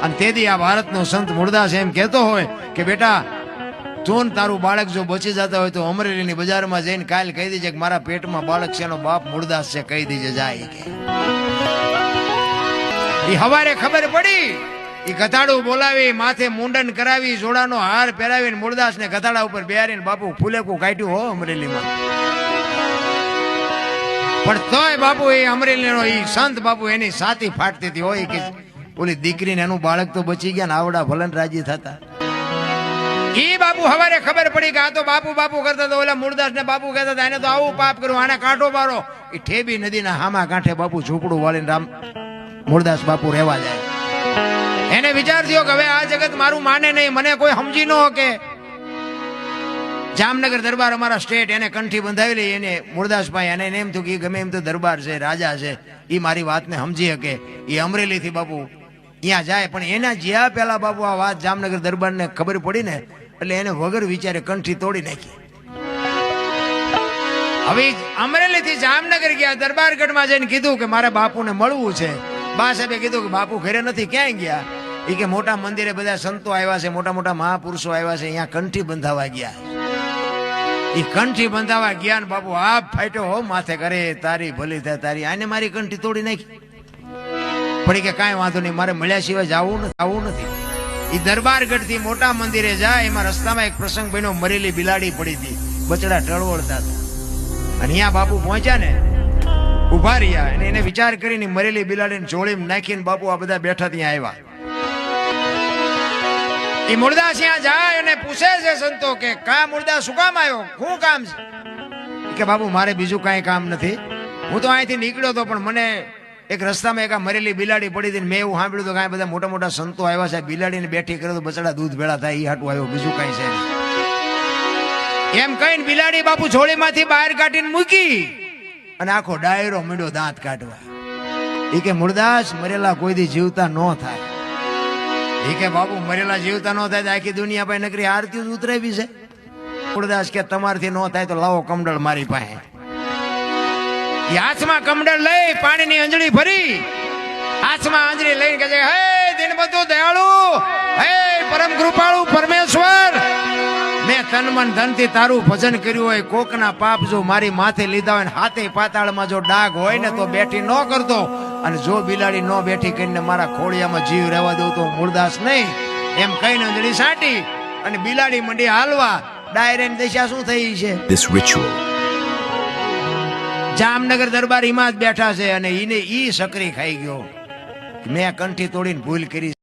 અને તેથી આ ભારતનો સંત મૂળદાસ એમ કહેતો હોય કે બેટા તું તારું બાળક જો બચી જતા હોય તો અમરેલીની બજારમાં જઈને કાલ કહી દેજે કે મારા પેટમાં બાળક છે એનો બાપ મૂળદાસ છે કહી દેજે જાય કે ઈ હવારે ખબર પડી ઈ ગધાડું બોલાવી માથે મુંડન કરાવી જોડાનો હાર પહેરાવીને મૂળદાસને ગધાડા ઉપર બેહારીને બાપુ ફૂલેકું કાઢ્યું હો અમરેલીમાં પણ તોય બાપુ એ અમરેલીનો ઈ સંત બાપુ એની સાથી ફાટતી હતી હોય કે ઓલી દીકરીને એનું બાળક તો બચી ગયા ને આવડા ભલન રાજી થતા ઈ બાપુ હવારે ખબર પડી કે આ તો બાપુ બાપુ કરતા તો ઓલા મૂળદાસ ને બાપુ કહેતા હતા એને તો આવું પાપ કર્યું આને કાંઠો મારો એ ઠેબી નદીના હામા કાંઠે બાપુ ઝૂંપડું વાળીને રામ મૂળદાસ બાપુ રહેવા જાય એને વિચાર થયો કે હવે આ જગત મારું માને નહીં મને કોઈ સમજી ન કે જામનગર દરબાર અમારા સ્ટેટ એને કંઠી બંધાવેલી એને મૂળદાસભાઈ અને એમ થયું કે ગમે એમ તો દરબાર છે રાજા છે એ મારી વાતને સમજી શકે એ અમરેલીથી બાપુ ત્યાં જાય પણ એના જ્યાં પેલા બાપુ આ વાત જામનગર દરબારને ખબર પડી ને એટલે એને વગર વિચારે કંઠી તોડી નાખી હવે અમરેલીથી જામનગર ગયા દરબારગઢમાં જઈને કીધું કે મારે બાપુને મળવું છે બા સાહેબે કીધું કે બાપુ ઘરે નથી ક્યાંય ગયા એ કે મોટા મંદિરે બધા સંતો આવ્યા છે મોટા મોટા મહાપુરુષો આવ્યા છે અહીંયા કંઠી બંધાવા ગયા એ કંઠી બંધાવા ગયા ને બાપુ આપ ફાટ્યો હો માથે કરે તારી ભલી થાય તારી આને મારી કંઠી તોડી નાખી પડી કે કાંઈ વાંધો નહીં મારે મળ્યા સિવાય જવું નથી એ દરબારગઢ થી મોટા મંદિરે જાય એમાં રસ્તામાં એક પ્રસંગ બન્યો મરેલી બિલાડી પડી હતી બચડા ટળવળતા હતા અને અહીંયા બાપુ પહોંચ્યા ને ઉભા રહ્યા અને એને વિચાર કરીને મરેલી બિલાડીને જોડીમાં નાખીને બાપુ આ બધા બેઠા ત્યાં આવ્યા એ મૂળદાસ ત્યાં જાય અને પૂછે છે સંતો કે કા મૂળદાસ શું કામ આવ્યો શું કામ છે કે બાપુ મારે બીજું કાંઈ કામ નથી હું તો અહીંથી નીકળ્યો હતો પણ મને એક રસ્તામાં એક મરેલી બિલાડી પડી હતી મેં એવું સાંભળ્યું તો કાંઈ બધા મોટા મોટા સંતો આવ્યા છે બિલાડીને બેઠી કરે તો બચડા દૂધ ભેળા થાય એ હાટું આવ્યો બીજું કાંઈ છે એમ કહીને બિલાડી બાપુ જોડીમાંથી બહાર કાઢીને મૂકી અને આખો ડાયરો મીડો દાંત કાઢવા એ કે મૂળદાસ મરેલા કોઈ દી જીવતા ન થાય એ કે બાપુ મરેલા જીવતા ન થાય તો આખી દુનિયા પાસે નકરી આરતી ઉતરાવી છે મૂળદાસ કે તમારથી ન થાય તો લાવો કમડળ મારી પાસે હાથમાં કમડળ લઈ પાણીની અંજળી ભરી હાથમાં અંજળી લઈને કહે છે હે દીનબંધુ દયાળુ હે પરમ કૃપાળુ પરમેશ્વર મેં તન મન ધનથી તારું ભજન કર્યું હોય કોકના પાપ જો મારી માથે લીધા હોય ને હાથે પાતાળમાં જો ડાઘ હોય ને તો બેઠી ન કરતો અને જો બિલાડી ન બેઠી કરીને મારા ખોળિયામાં જીવ રહેવા દઉં તો મૂળદાસ નહીં એમ કહીને અંજળી સાટી અને બિલાડી મંડી હાલવા ડાયરેક્ટ દશા શું થઈ છે This ritual જામનગર દરબાર હિમાત બેઠા છે અને ઈ સકરી ખાઈ ગયો મેં કંઠી તોડીને ભૂલ કરી